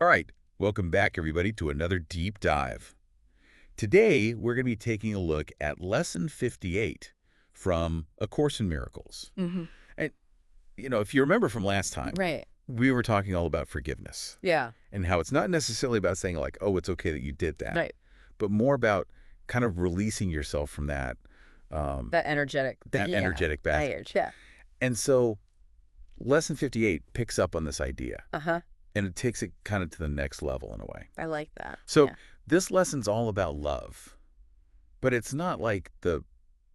All right, welcome back, everybody, to another deep dive. Today, we're going to be taking a look at Lesson 58 from A Course in Miracles. Hmm. And, if you remember from last time, Right. we were talking all about forgiveness Yeah. and how it's not necessarily about saying, like, oh, it's okay that you did that, Right. but more about kind of releasing yourself from um, That energetic. that Yeah. energetic I baggage. urge. Yeah. And so, Lesson 58 picks up on this idea, Uh-huh. and it takes it kind of to the next level in a way. I like that. So Yeah. this lesson's all about love, but it's not like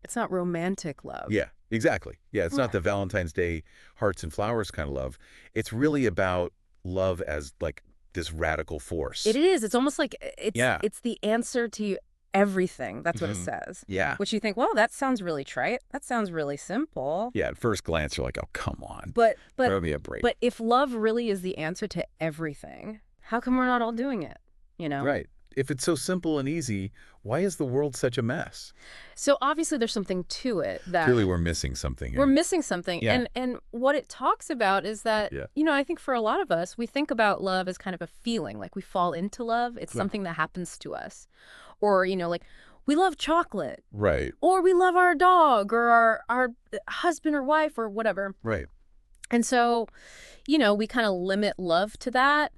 It's not romantic love. yeah, exactly. Yeah, it's not Right. the Valentine's Day hearts and flowers kind of love. It's really about love as like this radical It force. is. It's almost like Yeah. it's the answer to everything. That's what it Hmm. says. Yeah. Which you think, well, that sounds really trite. That sounds really simple. Yeah, at first glance, you're like, oh, come on. But but Throw me a break. but if love really is the answer to everything, how come we're not all doing it? You know? Right. If it's so simple and easy, why is the world such a mess? So obviously there's something to it that Clearly, we're missing something we're here. missing something. Yeah. And what it talks about is that, Yeah. I think for a lot of us, we think about love as kind of a feeling, like we fall into love. It's Yeah. something that happens to us. Or, like we love chocolate, Right. or we love our dog, or our husband or wife or whatever. Right. And so, we kind of limit love to that.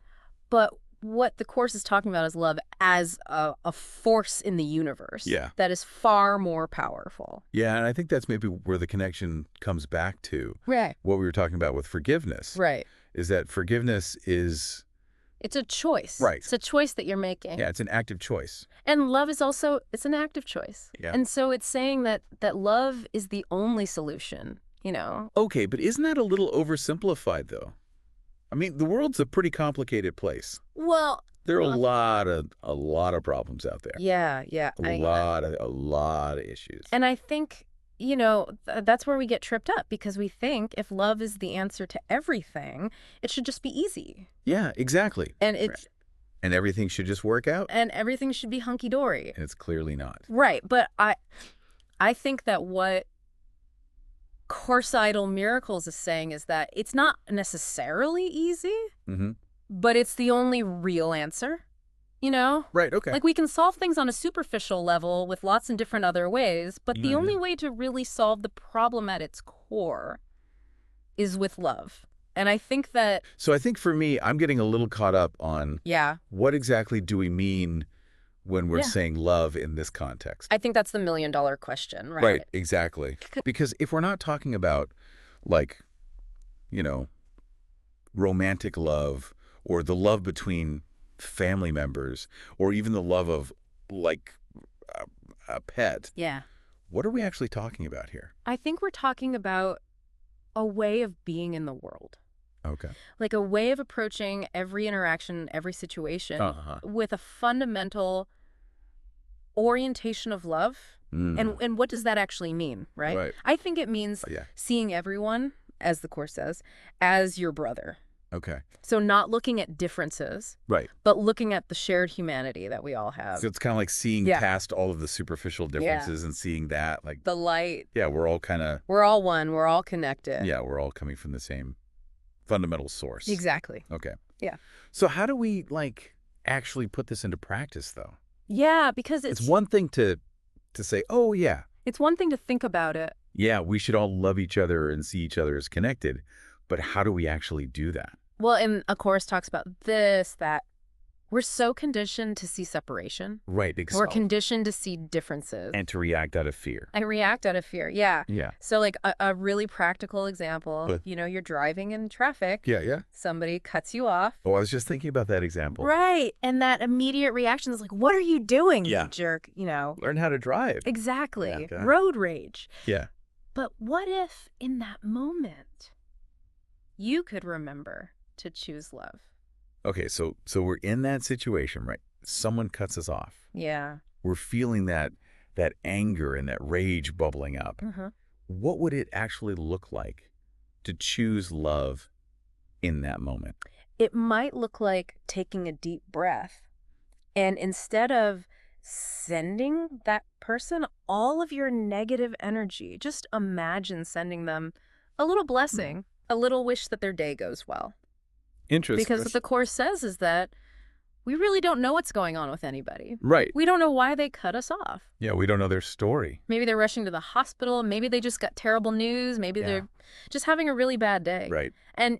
But what the Course is talking about is love as a force in the universe Yeah. that is far more powerful. Yeah, and I think that's maybe where the connection comes back to Right. what we were talking about with forgiveness. Right. Is that forgiveness is, It's a choice. right. It's a choice that you're making. Yeah, it's an active choice. And love is also, it's an active choice. Yeah. And so it's saying that love is the only solution, Okay, but isn't that a little oversimplified, though? I mean, the world's a pretty complicated place. Well, There are a lot of problems out there. yeah. A lot of issues. And I think, that's where we get tripped up, because we think if love is the answer to everything, it should just be easy. Yeah, exactly. And it's And everything should just work out, and everything should be hunky-dory. and it's clearly not. Right. But I think that what Course Idol Miracles is saying is that it's not necessarily easy, Mm-hmm. but it's the only real answer, Right, okay. Like we can solve things on a superficial level with lots of different other ways, but the Yeah. only way to really solve the problem at its core is with love. And I think that, So I think for me, I'm getting a little caught up on yeah, what exactly do we mean when we're Yeah. saying love in this context. I think that's the million-dollar question, right? Right, exactly. Because if we're not talking about, like, romantic love or the love between family members or even the love of, like, a pet, Yeah. what are we actually talking about here? I think we're talking about a way of being in the world. Okay. Like a way of approaching every interaction, every situation Uh-huh. with a fundamental orientation of love. And what does that actually mean, right? Right. I think it means Yeah. seeing everyone, as the Course says, as your brother. Okay. So not looking at differences, Right. but looking at the shared humanity that we all have. So it's kind of like seeing Yeah. past all of the superficial differences and seeing that, like, The light. yeah, we're all kind of, We're all one. We're all connected. yeah, we're all coming from the same fundamental source. Exactly. Okay. Yeah. So how do we, like, actually put this into practice, though? Yeah, because It's one thing to say, oh, yeah, it's one thing to think about it. yeah, we should all love each other and see each other as connected. But how do we actually do that? Well, and A Course talks about this, that we're so conditioned to see separation. Right. We're conditioned to see differences. And to react out of fear. I react out of fear. Yeah. Yeah. So like a really practical example, But- you're driving in traffic. Yeah, yeah. Somebody cuts you off. Oh, I was just thinking about that example. Right. And that immediate reaction is like, what are you doing, Yeah. you jerk? Learn how to drive. Exactly. Yeah, okay. Road rage. Yeah. But what if in that moment you could remember to choose love? Okay, so we're in that situation, right? Someone cuts us off. Yeah. We're feeling that anger and that rage bubbling up. Mm-hmm. What would it actually look like to choose love in that moment? It might look like taking a deep breath, and instead of sending that person all of your negative energy, just imagine sending them a little blessing, a little wish that their day goes well. Interesting. Because what the Course says is that we really don't know what's going on with anybody. Right. We don't know why they cut us off. Yeah, we don't know their story. Maybe they're rushing to the hospital. Maybe they just got terrible news. Maybe Yeah. they're just having a really bad day. Right. And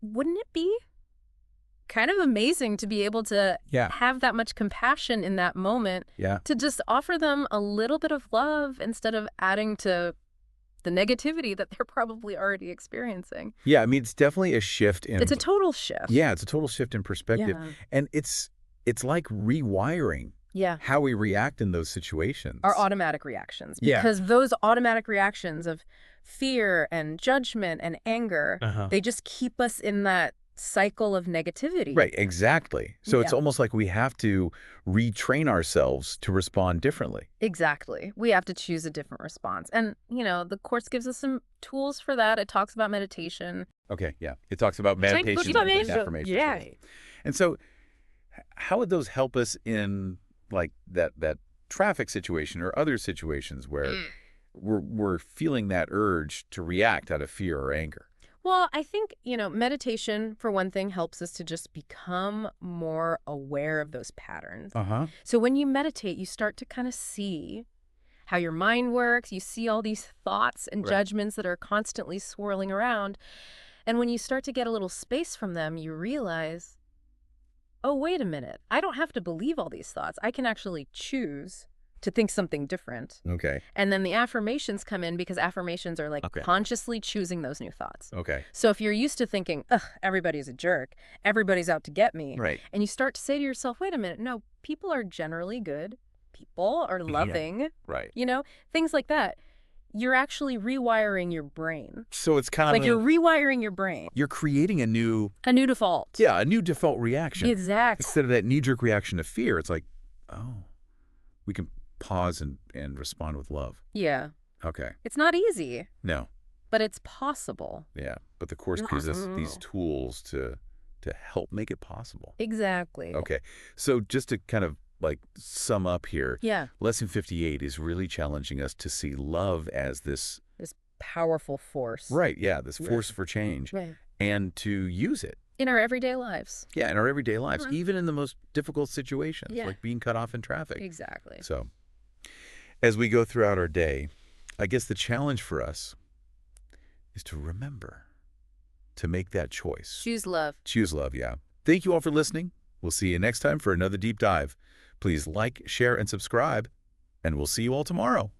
wouldn't it be kind of amazing to be able to Yeah. have that much compassion in that moment, Yeah. to just offer them a little bit of love instead of adding to the negativity that they're probably already experiencing? Yeah, I mean, it's definitely a shift in... It's a total shift. Yeah, it's a total shift in perspective. Yeah. And it's like rewiring Yeah. how we react in those situations. Our automatic reactions. Yeah. Because those automatic reactions of fear and judgment and anger, they just keep us in that cycle of negativity. Right, exactly. So it's Yeah. almost like we have to retrain ourselves to respond differently. Exactly. We have to choose a different response. And, the Course gives us some tools for that. It talks about meditation. Okay, yeah. It talks about meditation and affirmations. Yeah. And so how would those help us in like that traffic situation or other situations where we're feeling that urge to react out of fear or anger? Well, I think, meditation, for one thing, helps us to just become more aware of those patterns. Uh-huh. So when you meditate, you start to kind of see how your mind works. You see all these thoughts and Right. judgments that are constantly swirling around. And when you start to get a little space from them, you realize, oh, wait a minute. I don't have to believe all these thoughts. I can actually choose to think something different. Okay. And then the affirmations come in because affirmations are like Okay. consciously choosing those new thoughts. Okay. So if you're used to thinking, ugh, everybody's a jerk, everybody's out to get me, Right. and you start to say to yourself, wait a minute, no, people are generally good. People are loving, Right. things like that. You're actually rewiring your brain. So it's kind of Like you're rewiring your brain. you're creating a new default. a new default reaction. Exactly. Instead of that knee-jerk reaction to fear, it's like, oh, we can pause and respond with love. Yeah. Okay. It's not easy, No. but it's possible. Yeah. But the Course gives us these tools to help make it possible. Exactly. Okay. So just to kind of like sum up here, Yeah. Lesson 58 is really challenging us to see love as this, This powerful force. right, yeah, this force for change, Right. and to use it. In our everyday lives. Yeah, in our everyday lives, Mhm. even in the most difficult situations, Yeah. like being cut off in traffic. Exactly. So as we go throughout our day, I guess the challenge for us is to remember to make that choice. Choose love. Choose love, yeah. Thank you all for listening. We'll see you next time for another deep dive. Please like, share, and subscribe, and we'll see you all tomorrow.